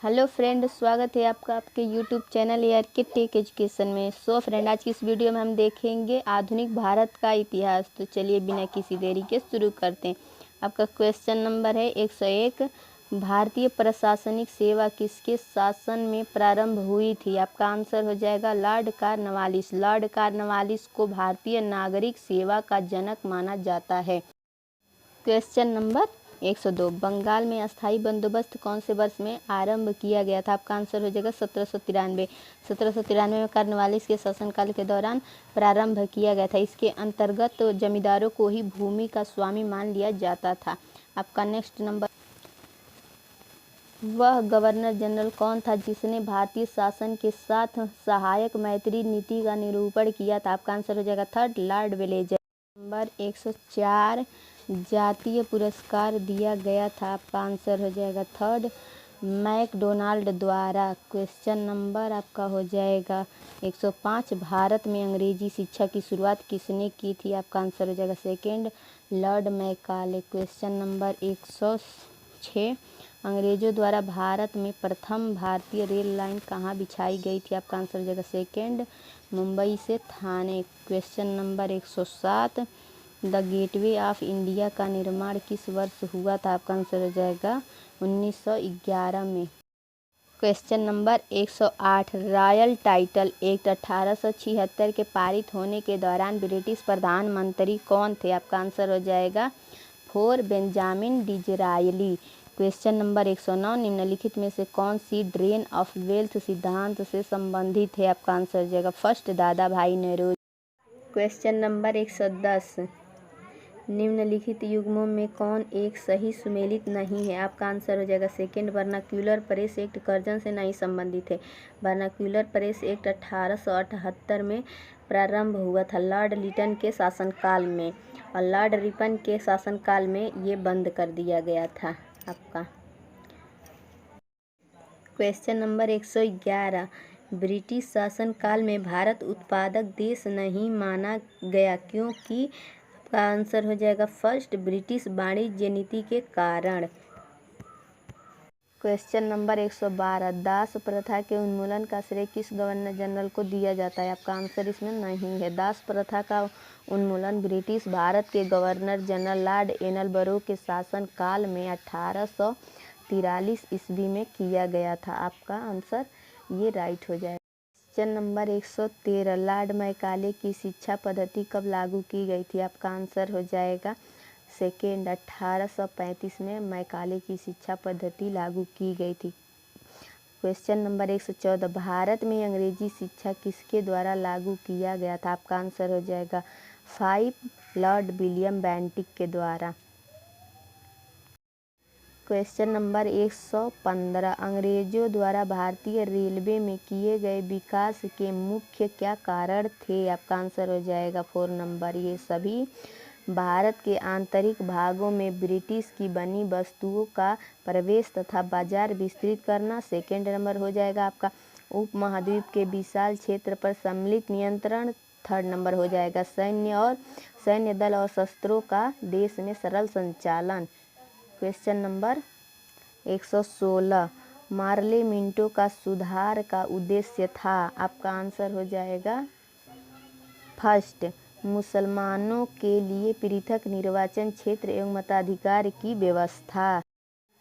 Hello friend, स्वागत है आपका आपके यूट्यूब चैनल एआर के टेक एजुकेशन में। फ्रेंड, आज की इस वीडियो में हम देखेंगे आधुनिक भारत का इतिहास। तो चलिए बिना किसी देरी के शुरू करते हैं। आपका क्वेश्चन नंबर है 101। भारतीय प्रशासनिक सेवा किसके शासन में प्रारंभ हुई थी? आपका आंसर हो जाएगा लॉर्ड कॉर्नवालिस। लॉर्ड कॉर्नवालिस को भारतीय नागरिक सेवा का जनक माना जाता है। Question number 102। बंगाल में अस्थायी बंदोबस्त कौन से वर्ष में आरंभ किया गया था? आपका आंसर हो जाएगा 1793। 1793 में कॉर्नवालिस के शासनकाल के दौरान प्रारंभ किया गया था। इसके अंतर्गत जमींदारों को ही भूमि का स्वामी मान लिया जाता था। आपका नेक्स्ट नंबर, वह गवर्नर जनरल कौन था जिसने भारतीय शासन के साथ सहायक मैत्री नीति का निरूपण किया था? आपका आंसर हो जाएगा थर्ड, लॉर्ड वेलेजर। नंबर 104। जातीय पुरस्कार दिया गया था? आपका आंसर हो जाएगा थर्ड, मैकडोनाल्ड द्वारा। क्वेश्चन नंबर आपका हो जाएगा 105। भारत में अंग्रेजी शिक्षा की शुरुआत किसने की थी? आपका आंसर हो जाएगा second, Lord Macaulay. Question number 106। अंग्रेजों द्वारा भारत में प्रथम भारतीय रेल लाइन कहाँ बिछाई गई थी? आपका आंसर हो जाएगा सेकेंड, मुंबई से Thane. Question number 107। The gateway of India का निर्माण किस वर्ष हुआ था? आपका आंसर हो जाएगा 1911 में। Question number 108। Royal title act 1876 के पारित होने के दौरान ब्रिटिश प्रधानमंत्री कौन थे? आपका आंसर हो जाएगा four, Benjamin Disraeli. Question number 109। निम्नलिखित में से कौन सी ड्रेन ऑफ वेल्थ सिद्धांत से संबंधित है? आपका आंसर हो जाएगा फर्स्ट, दादा भाई नौरोजी। Question number 110। निम्नलिखित युग्मों में कौन एक सही सुमेलित नहीं है? आपका आंसर हो जाएगा second, vernacular press act Curzon से नहीं संबंधित है। वर्नाक्यूलर प्रेस एक्ट 1878 में प्रारंभ हुआ था लॉर्ड लिटन के शासनकाल में, और लॉर्ड रिपन के शासनकाल में ये बंद कर दिया गया था। आपका क्वेश्चन नंबर 111। ब्रिटिश शासनकाल में भारत उत्पादक देश नहीं माना गया क्योंकि? आपका आंसर हो जाएगा फर्स्ट, ब्रिटिश वाणिज्य नीति के कारण। Question number 112। दास प्रथा के उन्मूलन का श्रेय किस गवर्नर जनरल को दिया जाता है? आपका आंसर इसमें नहीं है। दास प्रथा का उन्मूलन ब्रिटिश भारत के गवर्नर जनरल लॉर्ड एनलबरो के शासनकाल में 1843 ईस्वी में किया गया था। आपका आंसर ये राइट हो जाएगा। Question number 113। लॉर्ड मैकाले की शिक्षा पद्धति कब लागू की गई थी? आपका आंसर हो जाएगा सेकेंड, 1835 में मैकाले की शिक्षा पद्धति लागू की गई थी। Question number 114। भारत में अंग्रेजी शिक्षा किसके द्वारा लागू किया गया था? आपका आंसर हो जाएगा 5, लॉर्ड विलियम बेंटिक के द्वारा। Question number 115। अंग्रेजों द्वारा भारतीय रेलवे में किए गए विकास के मुख्य क्या कारण थे? आपका आंसर हो जाएगा 4 नंबर, ये सभी भारत के आंतरिक भागों में ब्रिटिश की बनी वस्तुओं का प्रवेश तथा बाजार विस्तृत करना। सेकेंड नंबर हो जाएगा आपका उपमहाद्वीप के विशाल क्षेत्र पर सम्मिलित नियंत्रण। थर्ड नंबर हो जाएगा सैन्य दल और शस्त्रों का देश में सरल संचालन। Question number 116। मार्ले मिंटो का सुधार का उद्देश्य था? आपका आंसर हो जाएगा फर्स्ट, मुसलमानों के लिए पृथक निर्वाचन क्षेत्र एवं मताधिकार की व्यवस्था।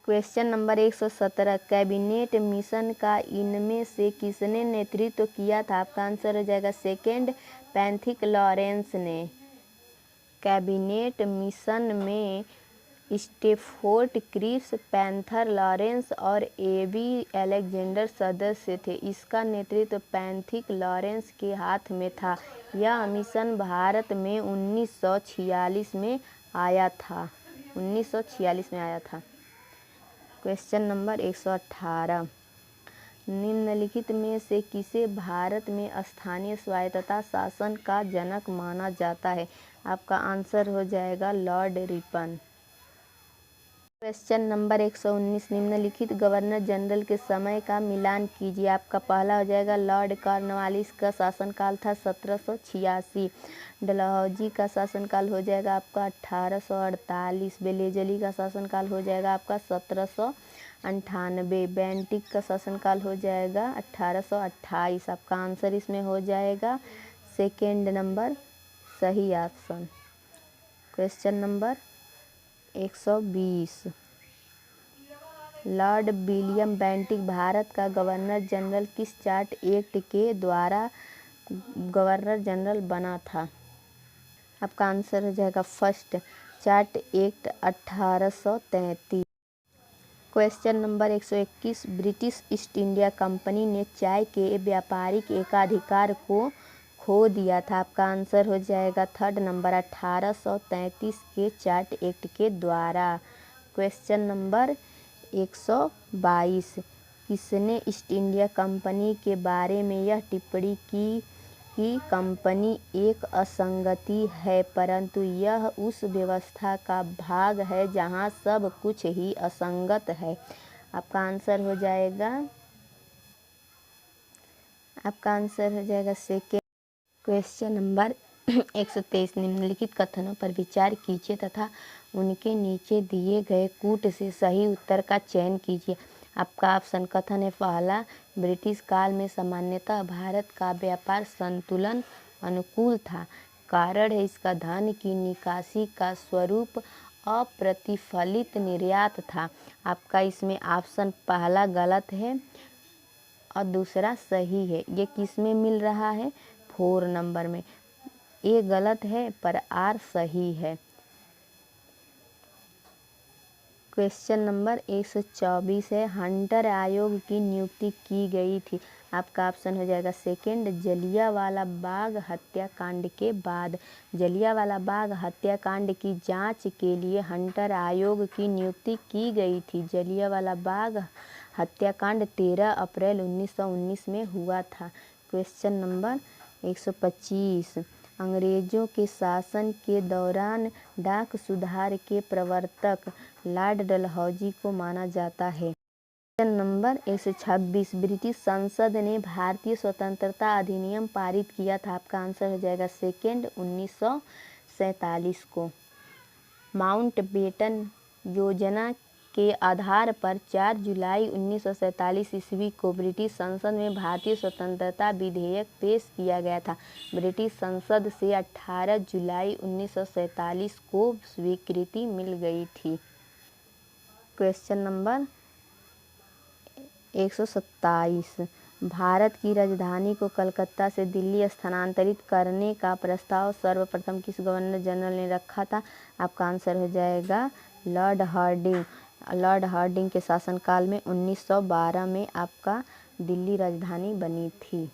Question number 117। कैबिनेट मिशन का इनमें से किसने नेतृत्व किया था? आपका आंसर हो जाएगा सेकेंड, पैथिक लॉरेंस ने। कैबिनेट मिशन में स्टेफोर्ड क्रिप्स, पैंथर लॉरेंस और एबी अलेक्जेंडर सदस्य थे। इसका नेतृत्व पैथिक लॉरेंस के हाथ में था। यह मिशन भारत में 1946 में आया था। 1946 में आया था। Question number 118। निम्नलिखित में से किसे भारत में स्थानीय स्वायत्तता शासन का जनक माना जाता है? आपका आंसर हो जाएगा लॉर्ड रिपन। Question number 119। निम्नलिखित गवर्नर जनरल के समय का मिलान कीजिए। आपका पहला हो जाएगा लॉर्ड कॉर्नवालिस का शासनकाल था 1786। डलहौजी का शासनकाल हो जाएगा आपका 1848। वेलेजली का शासनकाल हो जाएगा आपका 17 98। बेंटिक का शासनकाल हो जाएगा 1828। आपका आंसर इसमें हो जाएगा सेकेंड नंबर सही option. Question number 120। Lord William Bentinck Bharat का गवर्नर जनरल किस चार्ट एक्ट के द्वारा गवर्नर जनरल बना था? आपका आंसर हो जाएगा first chart act 1833। Question number 121। British east India company ने चाय के व्यापारिक एकाधिकार को खो दिया था। आपका आंसर हो जाएगा थर्ड नंबर 1833 के चार्ट एक्ट के द्वारा। Question number 122। किसने ईस्ट इंडिया कंपनी के बारे में यह टिप्पणी की कि कंपनी एक असंगति है, परंतु यह उस व्यवस्था का भाग है जहां सब कुछ ही असंगत है? आपका आंसर हो जाएगा सेकेंड। Question number 123। निम्नलिखित कथनों पर विचार कीजिए तथा उनके नीचे दिए गए कूट से सही उत्तर का चयन कीजिए। आपका ऑप्शन कथन है पहला, ब्रिटिश काल में सामान्यतः भारत का व्यापार संतुलन अनुकूल था। कारण है इसका धन की निकासी का स्वरूप अप्रतिफलित निर्यात था। आपका इसमें ऑप्शन पहला गलत है और दूसरा सही है। ये किस में मिल रहा है? 4 नंबर में। ए गलत है पर आर सही है। क्वेश्चन नंबर 124 है, हंटर आयोग की नियुक्ति की गई थी। आपका ऑप्शन हो जाएगा सेकेंड, जलियांवाला बाग हत्याकांड के बाद। जलियांवाला बाग हत्याकांड की जांच के लिए हंटर आयोग की नियुक्ति की गई थी। जलियांवाला बाग हत्याकांड 13 अप्रैल 1919 में हुआ था। Question number 125। अंग्रेजों के शासन के दौरान डाक सुधार के प्रवर्तक लॉर्ड डलहौजी को माना जाता है। Question number 126। ब्रिटिश संसद ने भारतीय स्वतंत्रता अधिनियम पारित किया था। आपका आंसर हो जाएगा सेकेंड, 1947 को। माउंटबेटन योजना के आधार पर 4 जुलाई 1947 ईस्वी को ब्रिटिश संसद में भारतीय स्वतंत्रता विधेयक पेश किया गया था। ब्रिटिश संसद से 18 जुलाई 1947 को स्वीकृति मिल गई थी। Question number 127। भारत की राजधानी को कलकत्ता से दिल्ली स्थानांतरित करने का प्रस्ताव सर्वप्रथम किस गवर्नर जनरल ने रखा था? आपका आंसर हो जाएगा लॉर्ड हार्डिंग। लॉर्ड हार्डिंग के शासनकाल में 1912 में आपका दिल्ली राजधानी बनी थी।